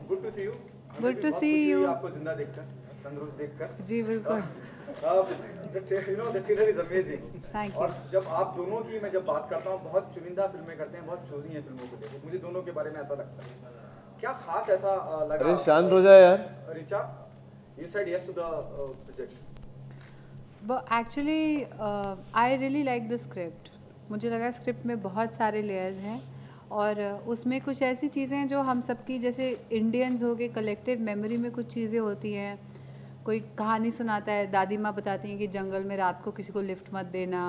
Good to see you. Good to see you. आपको जिंदा देखकर, तंदुरुस्त देखकर। जी बिल्कुल। The trailer is amazing. Thank और यू। जब आप दोनों की मैं जब बात करता हूँ, बहुत चुनिंदा फिल्में करते हैं, बहुत चूजी हैं फिल्मों को लेकर, मुझे दोनों के बारे में ऐसा लगता है। क्या खास ऐसा लगा? अरे शांत हो जाए यार। Richa, you said yes to the project. Actually I really like the script. मुझे लगा स्क्रिप्ट में बहुत सारे लेयर्स हैं और उसमें कुछ ऐसी चीज़ें हैं जो हम सबकी जैसे इंडियंस हो के कलेक्टिव मेमोरी में कुछ चीज़ें होती हैं। कोई कहानी सुनाता है, दादी माँ बताती हैं कि जंगल में रात को किसी को लिफ्ट मत देना,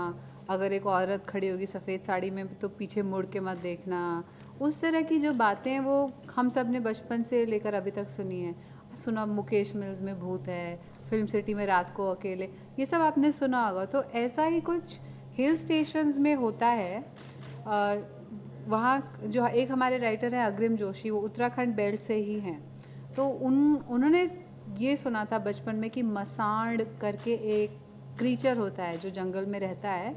अगर एक औरत खड़ी होगी सफ़ेद साड़ी में तो पीछे मुड़ के मत देखना। उस तरह की जो बातें हैं वो हम सब ने बचपन से लेकर अभी तक सुनी है। सुना मुकेश मिल्स में भूत है, फिल्म सिटी में रात को अकेले, ये सब आपने सुना होगा। तो ऐसा ही कुछ हिल स्टेशंस में होता है। वहाँ जो एक हमारे राइटर हैं अग्रिम जोशी, वो उत्तराखंड बेल्ट से ही हैं। तो उन्होंने ये सुना था बचपन में कि मसाण करके एक क्रीचर होता है जो जंगल में रहता है,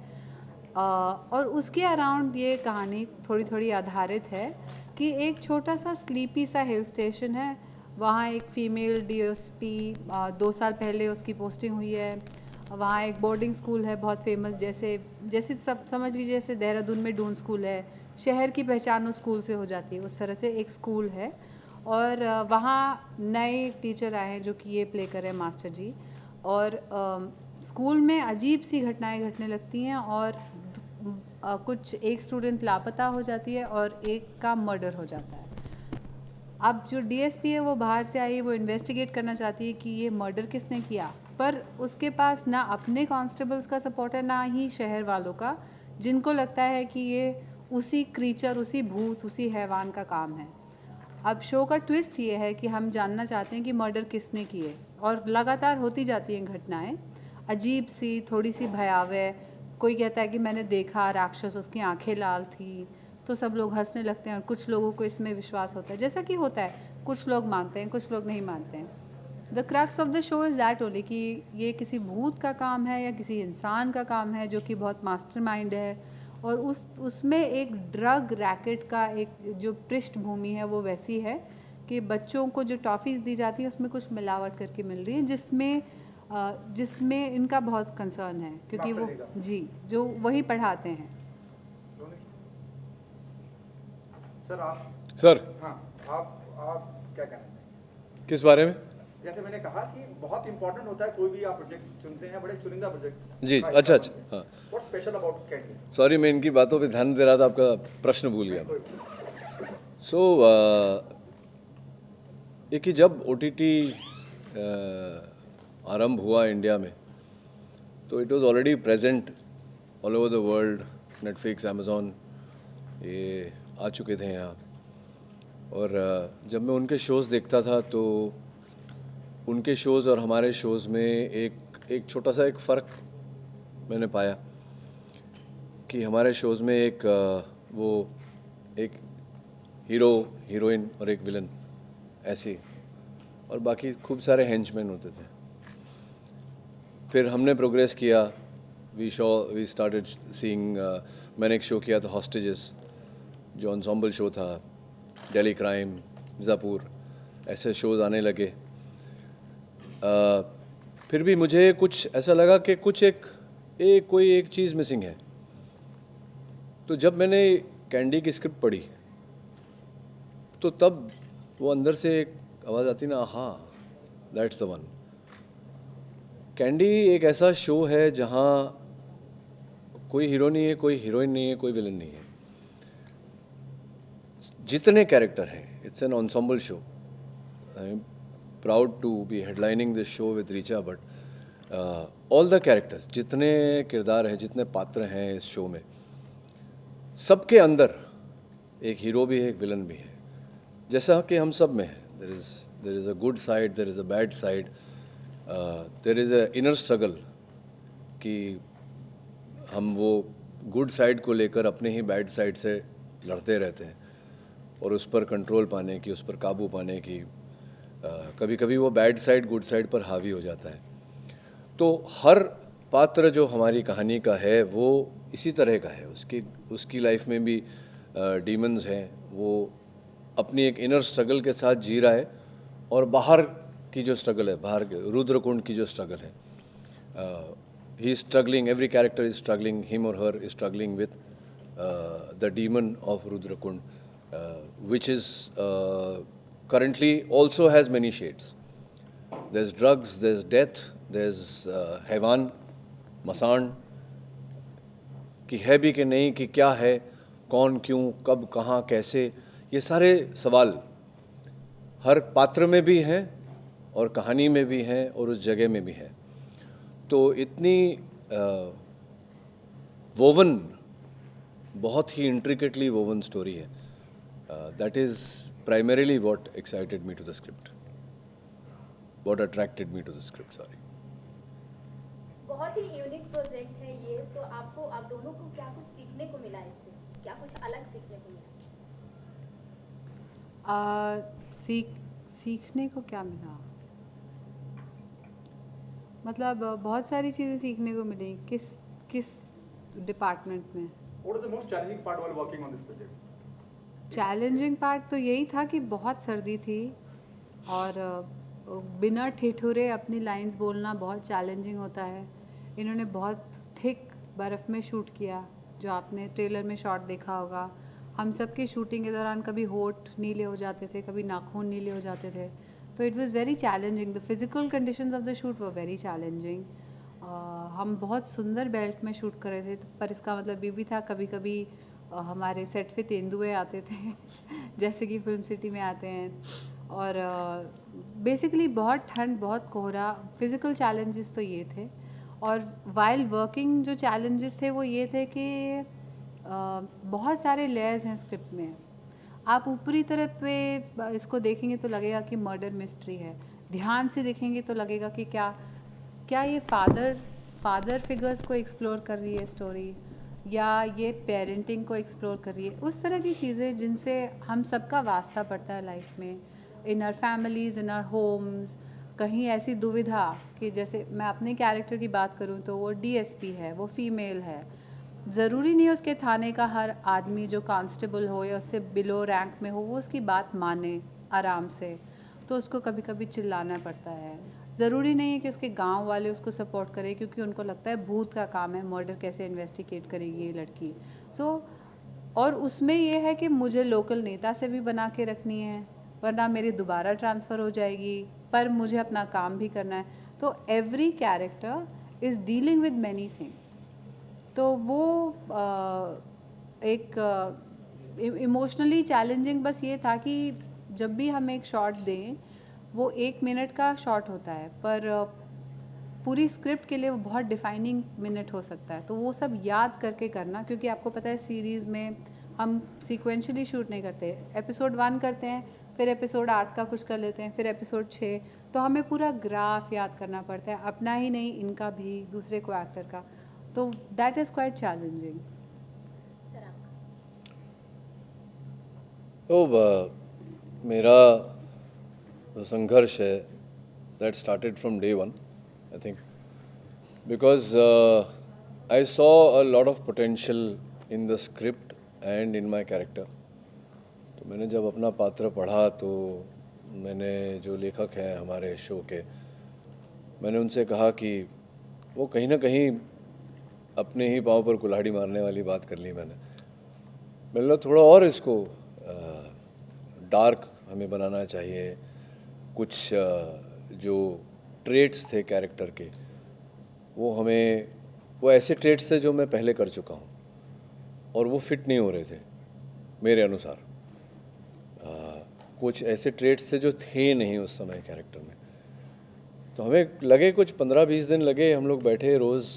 और उसके अराउंड ये कहानी थोड़ी थोड़ी आधारित है कि एक छोटा सा स्लीपी सा हिल स्टेशन है। वहाँ एक फ़ीमेल डीएसपी 2 साल पहले उसकी पोस्टिंग हुई है। वहाँ एक बोर्डिंग स्कूल है बहुत फेमस, जैसे जैसे सब समझ लीजिए जैसे देहरादून में डून स्कूल है, शहर की पहचान उस स्कूल से हो जाती है, उस तरह से एक स्कूल है। और वहाँ नए टीचर आए हैं जो कि ये प्ले कर रहे हैं मास्टर जी। और स्कूल में अजीब सी घटनाएं घटने लगती हैं और कुछ एक स्टूडेंट लापता हो जाती है और एक का मर्डर हो जाता है। अब जो डीएसपी है वो बाहर से आई, वो इन्वेस्टिगेट करना चाहती है कि ये मर्डर किसने किया, पर उसके पास ना अपने कांस्टेबल्स का सपोर्ट है ना ही शहर वालों का, जिनको लगता है कि ये उसी क्रीचर, उसी भूत, उसी हैवान का काम है। अब शो का ट्विस्ट ये है कि हम जानना चाहते हैं कि मर्डर किसने किए, और लगातार होती जाती हैं घटनाएं अजीब सी, थोड़ी सी भयावह। कोई कहता है कि मैंने देखा राक्षस, उसकी आंखें लाल थी, तो सब लोग हंसने लगते हैं और कुछ लोगों को इसमें विश्वास होता है, जैसा कि होता है, कुछ लोग मानते हैं कुछ लोग नहीं मानते हैं। The crux of the show is that only कि ये किसी भूत का काम है या किसी इंसान का काम है जो कि बहुत मास्टरमाइंड है, और उसमें एक ड्रग रैकेट का एक जो पृष्ठभूमि है वो वैसी है कि बच्चों को जो टॉफ़ीज़ दी जाती है उसमें कुछ मिलावट करके मिल रही है, जिसमें इनका बहुत कंसर्न है, क्योंकि वो जी जो वही पढ़ाते हैं। सर आप सर हाँ, आप क्या कहना हैं? किस बारे में? जैसे मैंने कहा कि बहुत इंपॉर्टेंट होता है, कोई भी आप प्रोजेक्ट चुनते हैं, बड़े चुनिंदा प्रोजेक्ट। जी अच्छा अच्छा हाँ what special about candy? Sorry, मैं इनकी बातों पे ध्यान दे रहा था, आपका प्रश्न भूल गया। सो ये कि जब OTT आरंभ हुआ इंडिया में तो it was already present all over the world. Netflix, Amazon ये आ चुके थे यहाँ। और जब मैं उनके शोज़ देखता था तो उनके शोज़ और हमारे शोज़ में एक छोटा सा एक फ़र्क मैंने पाया कि हमारे शोज़ में वो एक हीरो, हीरोइन और एक विलन ऐसे, और बाकी खूब सारे हेंचमैन होते थे। फिर हमने प्रोग्रेस किया, वी स्टार्टेड सीइंग। मैंने एक शो किया था हॉस्टेजेस, जो एंसेम्बल शो था, दिल्ली क्राइम, मिर्ज़ापुर, ऐसे शोज़ आने लगे। फिर भी मुझे कुछ ऐसा लगा कि कुछ कोई एक चीज़ मिसिंग है। तो जब मैंने कैंडी की स्क्रिप्ट पढ़ी तो तब वो अंदर से एक आवाज़ आती ना, हाँ दैट्स द वन। कैंडी एक ऐसा शो है जहाँ कोई हीरो नहीं है, कोई हीरोइन नहीं है, कोई विलन नहीं है, जितने कैरेक्टर हैं, it's an ensemble show. I am proud to be headlining this show with Richa Bhatt. All the characters, जितने किरदार हैं, जितने पात्र हैं इस शो में, सबके अंदर एक हीरो भी है, एक विलन भी है, जैसा कि हम सब में है। There is a good side, there is a bad side, there is a inner struggle कि हम वो गुड साइड को लेकर अपने ही बैड साइड से लड़ते रहते हैं, और उस पर कंट्रोल पाने की, उस पर काबू पाने की कभी कभी वो बैड साइड गुड साइड पर हावी हो जाता है। तो हर पात्र जो हमारी कहानी का है वो इसी तरह का है। उसकी लाइफ में भी डीमंस हैं, वो अपनी एक इनर स्ट्रगल के साथ जी रहा है, और बाहर की जो स्ट्रगल है, बाहर के रुद्रकुंड की जो स्ट्रगल है, he is struggling, every character is struggling, him और her is struggling with the demon of Rudrakund, which is currently also has many shades. There's drugs, there's death, there's हैवान, मसान, कि है भी कि नहीं, कि क्या है, कौन, क्यों, कब, कहाँ, कैसे, ये सारे सवाल हर पात्र में भी हैं और कहानी में भी हैं और उस जगह में भी हैं. तो इतनी वोवन, बहुत ही इंट्रिकेटली वोवन स्टोरी है. That is primarily what excited me to the script, what attracted me to the script, sorry. बहुत ही यूनिक प्रोजेक्ट है ये. सो आपको, आप दोनों को क्या कुछ सीखने को मिला इससे, क्या कुछ अलग सीखने को मिला? सीखने को क्या मिला, मतलब बहुत सारी चीज़ें सीखने को मिली. किस डिपार्टमेंट में? What is the most challenging part while working on this project? Challenging part तो यही था कि बहुत सर्दी थी और बिना ठिठुरे अपनी लाइंस बोलना बहुत चैलेंजिंग होता है. इन्होंने बहुत थिक बर्फ़ में शूट किया, जो आपने ट्रेलर में शॉट देखा होगा. हम सब की शूटिंग के दौरान कभी होठ नीले हो जाते थे, कभी नाखून नीले हो जाते थे. तो it was very challenging. The physical conditions of the shoot were very challenging. हम बहुत सुंदर बेल्ट में शूट कर रहे थे, पर इसका मतलब ये भी था कभी कभी हमारे सेट पे तेंदुए आते थे जैसे कि फिल्म सिटी में आते हैं. और बेसिकली बहुत ठंड, बहुत कोहरा. फिज़िकल चैलेंजेस तो ये थे. और वाइल वर्किंग जो चैलेंजेस थे वो ये थे कि बहुत सारे लेयर्स हैं स्क्रिप्ट में. आप ऊपरी तरफ पे इसको देखेंगे तो लगेगा कि मर्डर मिस्ट्री है. ध्यान से देखेंगे तो लगेगा कि क्या ये फादर फिगर्स को एक्सप्लोर कर रही है स्टोरी, या ये पेरेंटिंग को एक्सप्लोर कर रही है. उस तरह की चीज़ें जिनसे हम सबका वास्ता पड़ता है लाइफ में, in our families, in our homes. कहीं ऐसी दुविधा कि जैसे मैं अपने कैरेक्टर की बात करूं तो वो डीएसपी है, वो फीमेल है. ज़रूरी नहीं है उसके थाने का हर आदमी जो कांस्टेबल हो या उससे बिलो रैंक में हो वो उसकी बात माने आराम से. तो उसको कभी कभी चिल्लाना पड़ता है. ज़रूरी नहीं है कि उसके गांव वाले उसको सपोर्ट करें, क्योंकि उनको लगता है भूत का काम है, मर्डर कैसे इन्वेस्टिगेट करेगी ये लड़की. और उसमें ये है कि मुझे लोकल नेता से भी बना के रखनी है, वरना मेरी दोबारा ट्रांसफ़र हो जाएगी, पर मुझे अपना काम भी करना है. तो every character is dealing with many things. तो वो एक इमोशनली चैलेंजिंग बस ये था कि जब भी हम एक शॉट दें, वो 1 मिनट का शॉट होता है, पर पूरी स्क्रिप्ट के लिए वो बहुत डिफाइनिंग मिनट हो सकता है. तो वो सब याद करके करना, क्योंकि आपको पता है सीरीज़ में हम सीक्वेंशली शूट नहीं करते. एपिसोड 1 करते हैं, फिर एपिसोड 8 का कुछ कर लेते हैं, फिर एपिसोड 6. तो हमें पूरा ग्राफ याद करना पड़ता है, अपना ही नहीं, इनका भी, दूसरे को एक्टर का. तो that is quite challenging. Sir आपका? तो मेरा जो संघर्ष है, that started from day one, I think, because I saw a lot of potential in the script and in my character. तो मैंने जब अपना पात्र पढ़ा तो मैंने जो लेखक हैं हमारे शो के, मैंने उनसे कहा कि वो कहीं ना कहीं अपने ही पाँव पर कुल्हाड़ी मारने वाली बात कर ली. मैंने बोला थोड़ा और इसको डार्क हमें बनाना चाहिए. कुछ जो ट्रेट्स थे कैरेक्टर के, वो ऐसे ट्रेट्स थे जो मैं पहले कर चुका हूँ और वो फिट नहीं हो रहे थे मेरे अनुसार. कुछ ऐसे ट्रेट्स थे जो थे नहीं उस समय कैरेक्टर में. तो हमें लगे कुछ 15-20 दिन लगे, हम लोग बैठे रोज़,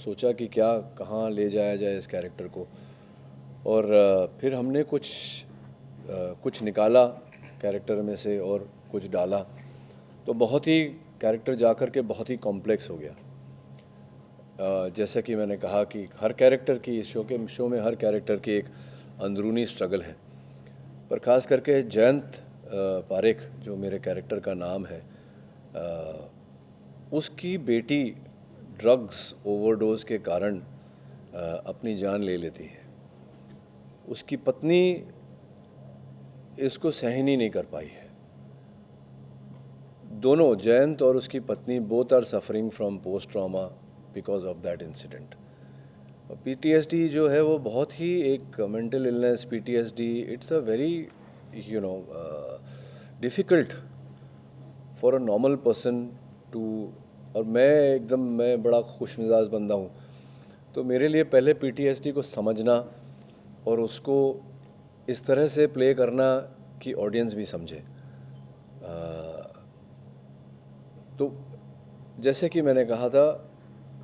सोचा कि क्या कहाँ ले जाया जाए इस कैरेक्टर को. और फिर हमने कुछ निकाला कैरेक्टर में से और कुछ डाला. तो बहुत ही कैरेक्टर जा कर के बहुत ही कॉम्प्लेक्स हो गया. जैसा कि मैंने कहा कि हर कैरेक्टर की, इस शो में हर कैरेक्टर की एक अंदरूनी स्ट्रगल है. पर ख़ास करके जयंत पारेख, जो मेरे कैरेक्टर का नाम है, उसकी बेटी ड्रग्स ओवरडोज के कारण अपनी जान ले लेती है. उसकी पत्नी इसको सहन ही नहीं कर पाई है। दोनों, जयंत और उसकी पत्नी, both are suffering from post trauma because of that incident. PTSD जो है वो बहुत ही एक mental illness, PTSD, it's a very difficult for a normal person to. और मैं बड़ा खुशमिजाज बंदा हूँ, तो मेरे लिए पहले पीटीएसडी को समझना और उसको इस तरह से प्ले करना कि ऑडियंस भी समझे। तो जैसे कि मैंने कहा था,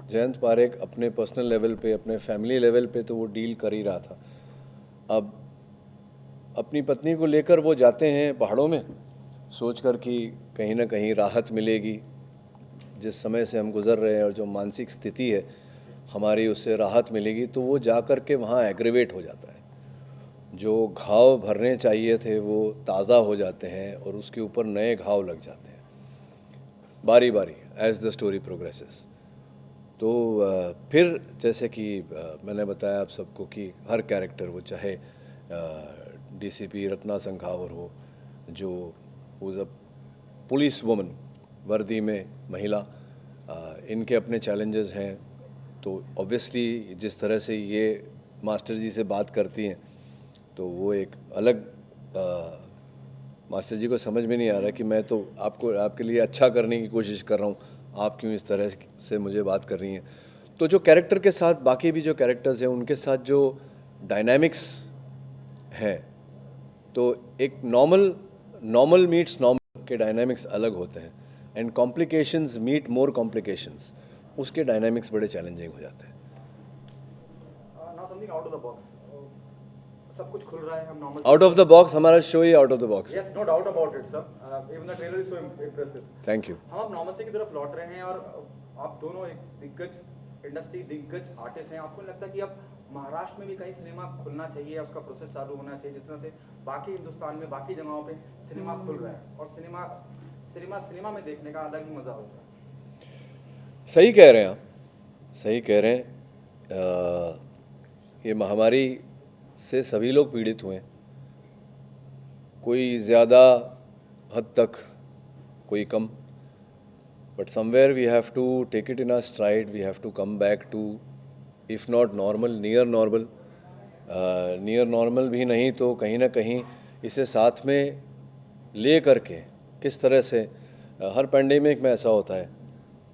जयंत पारेख अपने पर्सनल लेवल पे, अपने फैमिली लेवल पे तो वो डील कर ही रहा था। अब अपनी पत्नी को लेकर वो जाते हैं पहाड़ों में, सोचकर कि कहीं ना कहीं राहत मिलेगी, जिस समय से हम गुज़र रहे हैं और जो मानसिक स्थिति है हमारी, उससे राहत मिलेगी। तो वो जा कर के वहाँ एग्रीवेट हो जाता है। जो घाव भरने चाहिए थे वो ताज़ा हो जाते हैं और उसके ऊपर नए घाव लग जाते हैं बारी बारी एज द स्टोरी प्रोग्रेसेस। तो फिर जैसे कि मैंने बताया आप सबको कि हर कैरेक्टर, वो चाहे डीसीपी रत्ना संखावर हो, जो वॉज अ पुलिस वुमन, वर्दी में महिला, इनके अपने चैलेंजेस हैं। तो ऑब्वियसली जिस तरह से ये मास्टर जी से बात करती हैं, तो वो एक अलग मास्टर जी को समझ में नहीं आ रहा कि मैं तो आपके लिए अच्छा करने की कोशिश कर रहा हूँ, आप क्यों इस तरह से मुझे बात कर रही हैं। तो जो कैरेक्टर के साथ बाकी भी जो कैरेक्टर्स हैं उनके साथ जो डायनामिक्स हैं, तो एक नॉर्मल मीट्स नॉर्मल के डायनामिक्स अलग होते हैं, and complications meet more complications, उसके डायनामिक्स बड़े चैलेंजिंग हो जाते हैं। Now something out of the box, सब कुछ खुल रहा है, हम normal out of the box, हमारा शो ही out of the box. Yes, no doubt about it sir, even the trailer is so impressive. Thank you. हम अब नॉर्मल की तरफ लौट रहे हैं और आप दोनों एक दिग्गज आर्टिस्ट हैं। आपको नहीं लगता कि अब महाराष्ट्र में भी कहीं सिनेमा खुलना चाहिए, उसका प्रोसेस चालू होना चाहिए, जिस तरह से बाकी हिंदुस्तान में बाकी जगहों पे सिनेमा खुल रहा है और सिनेमा में देखने का अलग ही मजा होता है। सही कह रहे हैं आप, सही कह रहे हैं। ये महामारी से सभी लोग पीड़ित हुए, कोई ज़्यादा हद तक, कोई कम, but somewhere we have to take it in a stride, we have to come back to, if not normal, near normal भी नहीं तो कहीं ना कहीं इसे साथ में ले करके किस तरह से, हर पेंडेमिक में ऐसा होता है।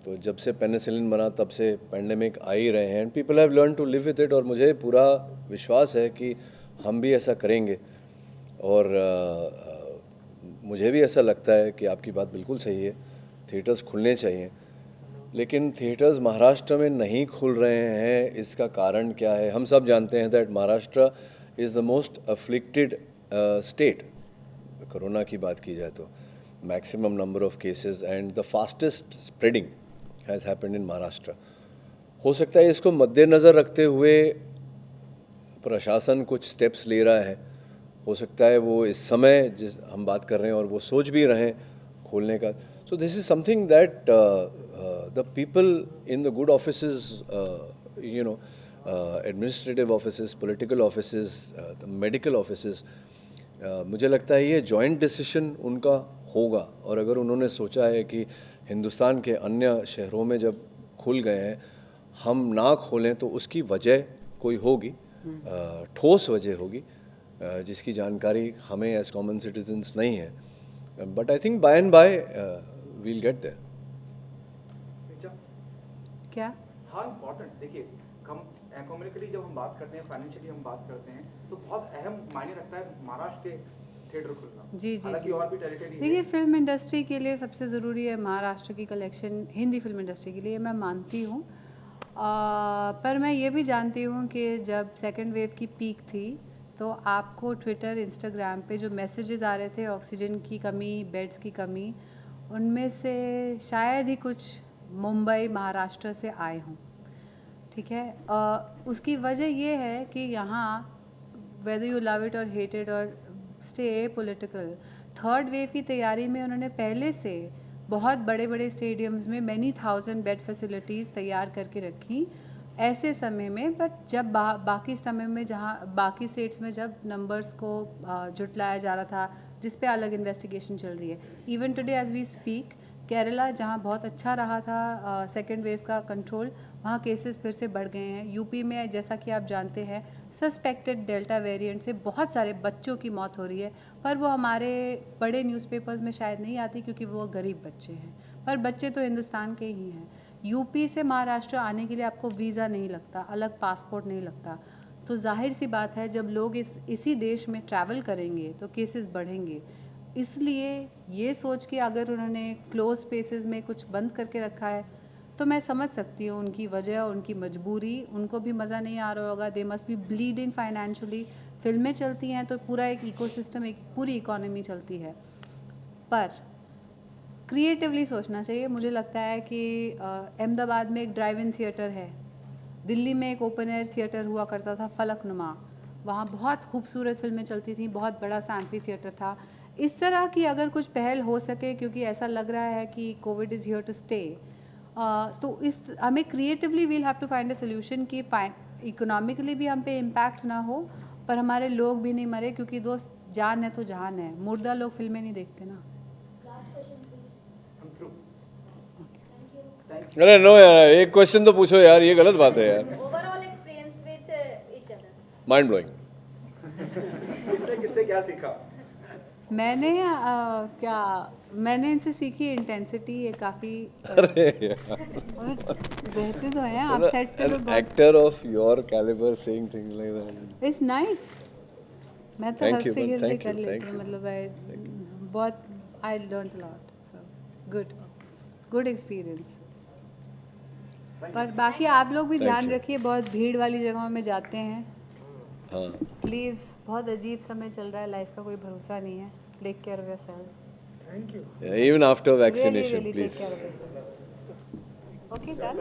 तो जब से पेनिसिलिन बना तब से पेंडेमिक आ ही रहे हैं, and people have learn to live with it. और मुझे पूरा विश्वास है कि हम भी ऐसा करेंगे। और मुझे भी ऐसा लगता है कि आपकी बात बिल्कुल सही है, थिएटर्स खुलने चाहिए, लेकिन थिएटर्स महाराष्ट्र में नहीं खुल रहे हैं। इसका कारण क्या है? हम सब जानते हैं that Maharashtra is the most afflicted state. Corona की बात की जाए तो maximum number of cases and the fastest spreading has happened in Maharashtra. हो सकता है इसको मद्देनज़र रखते हुए प्रशासन कुछ स्टेप्स ले रहा है, हो सकता है वो इस समय जिस हम बात कर रहे हैं और वो सोच भी रहे हैं खोलने का। So this is something that the people in the good offices, you know, administrative offices, political offices, the medical offices, मुझे लगता है ये जॉइंट डिसीजन उनका होगा। और अगर उन्होंने सोचा है कि हिंदुस्तान के अन्य शहरों में जब खुल गए हैं हम ना खोलें, तो उसकी वजह कोई होगी, ठोस वजह होगी, जिसकी जानकारी हमें एज कॉमन सिटीजन्स नहीं है। But I think by and by we'll get there. क्या हाँ, इम्पोर्टेंट, देखिए इकोनॉमिकली जब हम बात करते हैं, फाइनेंशियली हम बात करते हैं, तो बहुत अहम मायने रखता है महाराष्ट्र के थिएटर खुलना। जी हालांकि और भी टेरिटरी देखिए, फिल्म इंडस्ट्री के लिए सबसे ज़रूरी है महाराष्ट्र की कलेक्शन, हिंदी फिल्म इंडस्ट्री के लिए मैं मानती हूँ। पर मैं ये भी जानती हूँ कि जब सेकेंड वेव की पीक थी तो आपको ट्विटर, इंस्टाग्राम पे जो मैसेजेस आ रहे थे ऑक्सीजन की कमी, बेड्स की कमी, उनमें से शायद ही कुछ मुंबई, महाराष्ट्र से आए हों। ठीक है, उसकी वजह ये है कि यहाँ वेदर यू लव इट और हेट इट और स्टे पॉलिटिकल, थर्ड वेव की तैयारी में उन्होंने पहले से बहुत बड़े बड़े स्टेडियम्स में मैनी थाउजेंड बेड फैसिलिटीज़ तैयार करके रखी, ऐसे समय में, बट जब बाकी समय में, जहाँ बाकी स्टेट्स में जब नंबर्स को जुटलाया जा रहा था, जिस पे अलग इन्वेस्टिगेशन चल रही है, even today as we speak, Kerala जहाँ बहुत अच्छा रहा था सेकेंड वेव का कंट्रोल, वहाँ केसेस फिर से बढ़ गए हैं। यूपी में जैसा कि आप जानते हैं, सस्पेक्टेड डेल्टा वेरिएंट से बहुत सारे बच्चों की मौत हो रही है, पर वो हमारे बड़े न्यूज़पेपर्स में शायद नहीं आती क्योंकि वो गरीब बच्चे हैं, पर बच्चे तो हिंदुस्तान के ही हैं। यूपी से महाराष्ट्र आने के लिए आपको वीज़ा नहीं लगता, अलग पासपोर्ट नहीं लगता, तो जाहिर सी बात है जब लोग इसी देश में ट्रैवल करेंगे तो केसेस बढ़ेंगे। इसलिए ये सोच के अगर उन्होंने क्लोज स्पेसेस में कुछ बंद करके रखा है तो मैं समझ सकती हूँ उनकी वजह, उनकी मजबूरी। उनको भी मज़ा नहीं आ रहा होगा, they must be bleeding financially. फिल्में चलती हैं तो पूरा एक इकोसिस्टम, एक पूरी इकोनॉमी चलती है, पर क्रिएटिवली सोचना चाहिए। मुझे लगता है कि अहमदाबाद में एक ड्राइव इन थिएटर है, दिल्ली में एक ओपन एयर थिएटर हुआ करता था फलकनुमा, वहाँ बहुत खूबसूरत फिल्में चलती थी, बहुत बड़ा सा एम्फी थिएटर था। इस तरह की अगर कुछ पहल हो सके, क्योंकि ऐसा लग रहा है कि COVID is here to stay, तो इस हमें creatively we'll have to find a solution कि इकोनॉमिकली भी हम पे इम्पैक्ट ना हो, पर हमारे लोग भी नहीं मरे, क्योंकि दोस्त जान है तो जहान है, मुर्दा लोग फिल्में नहीं देखते ना। Last question please. हम थ्रू। Thank you. अरे नो यार, एक क्वेश्चन तो पूछो यार, ये गलत बात है यार। Overall experience with each other. Mind blowing. किससे क्या सीखा? मैंने इनसे सीखी इंटेंसिटी, ये काफ़ी अरे यार, रहते तो हैं आप सेट पे तो an बहुत actor of your caliber saying things like that. It's nice. मैं तो Thank हंस you, से man. खेल के Thank कर you, लेती thank हूँ, you. मतलब बहुत I learn a lot, so good experience. पर बाकी आप लोग भी Thank ध्यान you. रखिए, बहुत भीड़ वाली जगहों में जाते हैं, हाँ, प्लीज़। बहुत अजीब समय चल रहा है, लाइफ का कोई भरोसा नहीं है। Take care of yourselves, yeah, even after really vaccination, really take please. Care of yourselves. Okay, done.